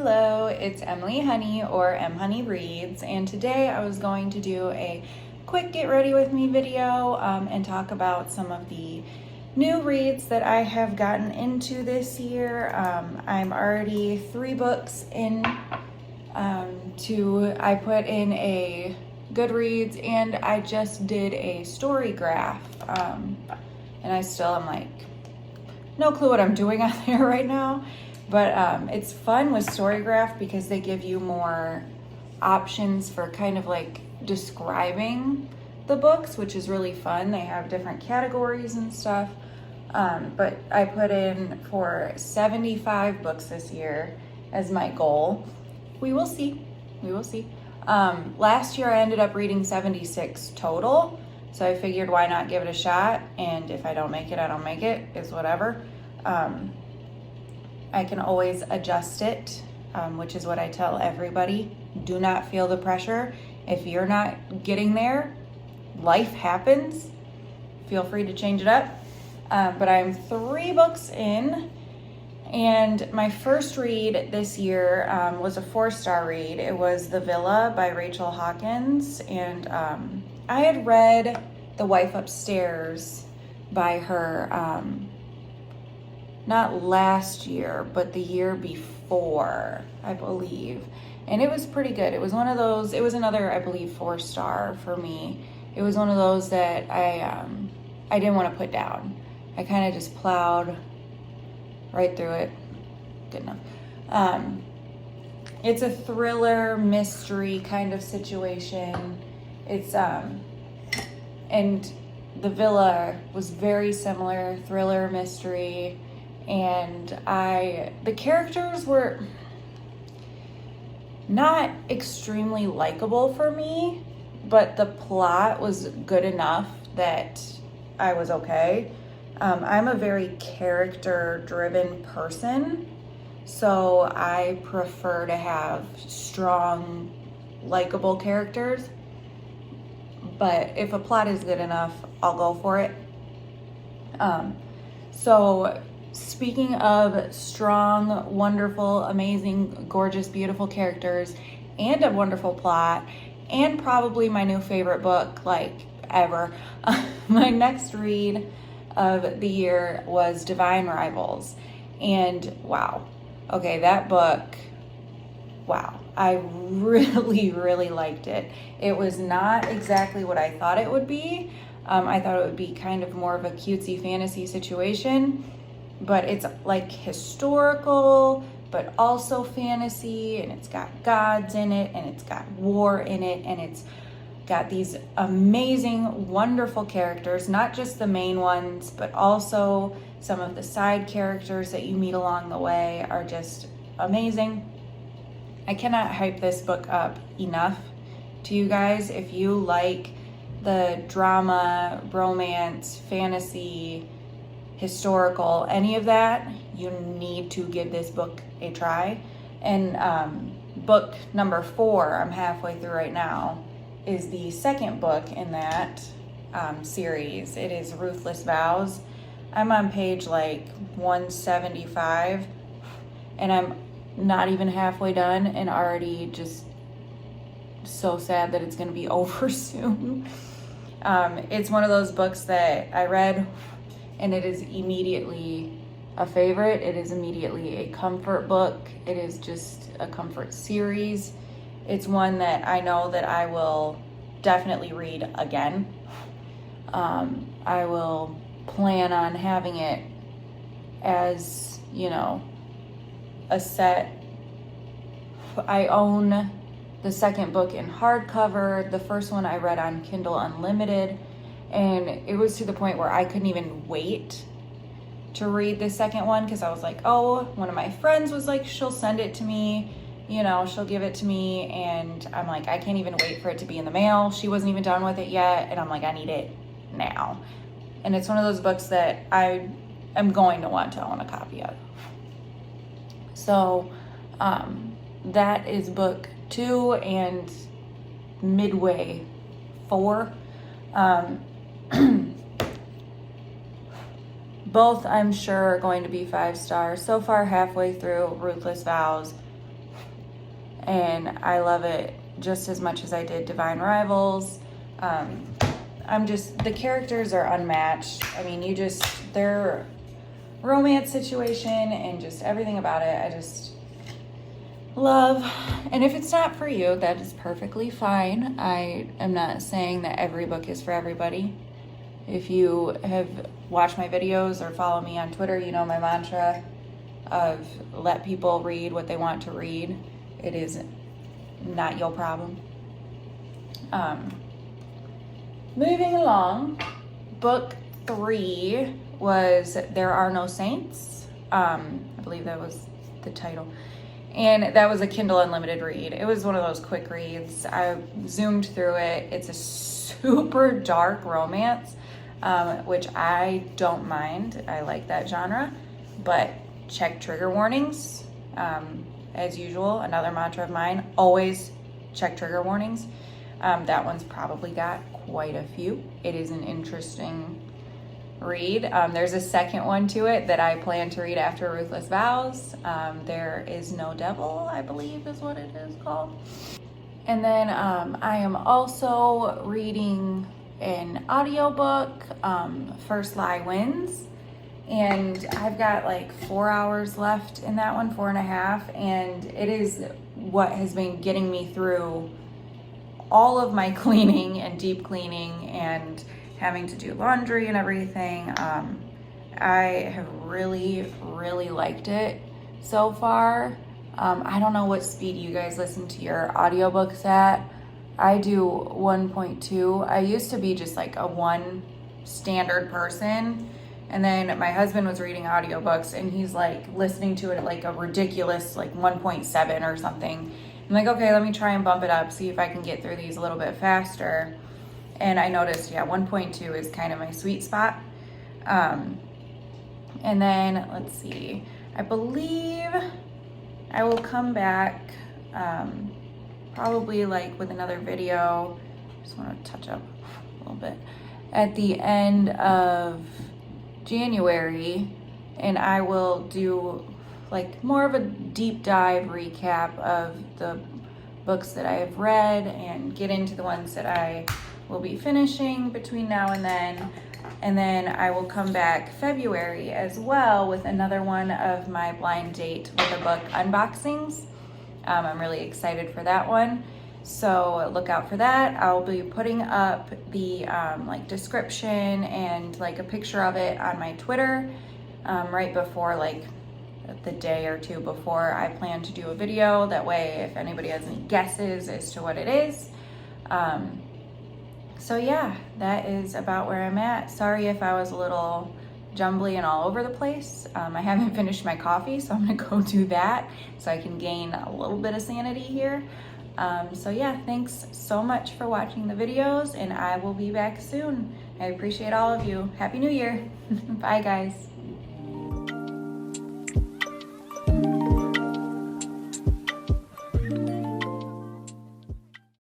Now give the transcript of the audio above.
Hello, it's Emily Honey or M Honey Reads, and today I was going to do a quick get ready with me video and talk about some of the new reads that I have gotten into this year. I'm already 3 books in I put in a Goodreads, and I just did a story graph, and I still am like no clue what I'm doing on there right now. But it's fun with Storygraph because they give you more options for kind of like describing the books, which is really fun. They have different categories and stuff. But I put in for 75 books this year as my goal. We will see. Last year I ended up reading 76 total. So I figured why not give it a shot? And if I don't make it, I don't make it, is whatever. I can always adjust it, which is what I tell everybody. Do not feel the pressure. If you're not getting there, life happens. Feel free to change it up. But I'm 3 books in, and my first read this year was a 4-star read. It was The Villa by Rachel Hawkins, and I had read The Wife Upstairs by her not last year, but the year before, I believe. And it was pretty good. It was one of those, it was another, I believe, 4-star for me. It was one of those that I didn't want to put down. I kind of just plowed right through it. Good enough. It's a thriller, mystery kind of situation. It's, and The Villa was very similar, thriller, mystery. And the characters were not extremely likable for me, but the plot was good enough that I was okay. I'm a very character-driven person, so I prefer to have strong, likable characters. But if a plot is good enough, I'll go for it. So speaking of strong, wonderful, amazing, gorgeous, beautiful characters and a wonderful plot, and probably my new favorite book, like, ever, my next read of the year was Divine Rivals. And wow. Okay, that book, wow. I really, really liked it. It was not exactly what I thought it would be. I thought it would be kind of more of a cutesy fantasy situation, but it's like historical, but also fantasy, and it's got gods in it, and it's got war in it, and it's got these amazing, wonderful characters, not just the main ones, but also some of the side characters that you meet along the way are just amazing. I cannot hype this book up enough to you guys. If you like the drama, romance, fantasy, historical, any of that, you need to give this book a try. And book number 4, I'm halfway through right now, is the second book in that series. It is Ruthless Vows. I'm on page like 175, and I'm not even halfway done, and already just so sad that it's going to be over soon. It's one of those books that I read, and it is immediately a favorite. It is immediately a comfort book. It is just a comfort series. It's one that I know that I will definitely read again. I will plan on having it as, a set. I own the second book in hardcover. The first one I read on Kindle Unlimited, and it was to the point where I couldn't even wait to read the second one, because I was like, oh, one of my friends was like, she'll send it to me, she'll give it to me, and I'm like, I can't even wait for it to be in the mail. She wasn't even done with it yet, and I'm like, I need it now. And it's one of those books that I am going to want to own a copy of. So that is book 2 and midway 4. Both, I'm sure, are going to be 5 stars. So far, halfway through Ruthless Vows, and I love it just as much as I did Divine Rivals. The characters are unmatched. I mean, their romance situation and just everything about it, I just love. And if it's not for you, that is perfectly fine. I am not saying that every book is for everybody. If you have watched my videos or follow me on Twitter, you know my mantra of let people read what they want to read. It is not your problem. Moving along, book 3 was There Are No Saints. I believe that was the title. And that was a Kindle Unlimited read. It was one of those quick reads. I zoomed through it. It's a super dark romance, which I don't mind. I like that genre, but check trigger warnings. As usual, another mantra of mine, always check trigger warnings. That one's probably got quite a few. It is an interesting read. There's a second one to it that I plan to read after Ruthless Vows. There Is No Devil, I believe is what it is called. And then I am also reading an audiobook, First Lie Wins. And I've got like 4 hours left in that one, 4.5. And it is what has been getting me through all of my cleaning and deep cleaning and having to do laundry and everything. I have really, really liked it so far. I don't know what speed you guys listen to your audiobooks at. I do 1.2. I used to be just like a 1 standard person. And then my husband was reading audiobooks and he's like listening to it at like a ridiculous like 1.7 or something. I'm like, okay, let me try and bump it up, see if I can get through these a little bit faster. And I noticed, 1.2 is kind of my sweet spot. And then, let's see, I believe I will come back probably like with another video. Just want to touch up a little bit at the end of January, and I will do like more of a deep dive recap of the books that I have read and get into the ones that I will be finishing between now and then. And then I will come back February as well with another one of my blind date with a book unboxings. I'm really excited for that one, so look out for that. I'll be putting up the like description and like a picture of it on my Twitter right before, like the day or two before I plan to do a video. That way, if anybody has any guesses as to what it is. So yeah, that is about where I'm at. Sorry if I was a little jumbly and all over the place. I haven't finished my coffee, so I'm gonna go do that so I can gain a little bit of sanity here. So yeah, thanks so much for watching the videos, and I will be back soon. I appreciate all of you. Happy New Year. Bye guys.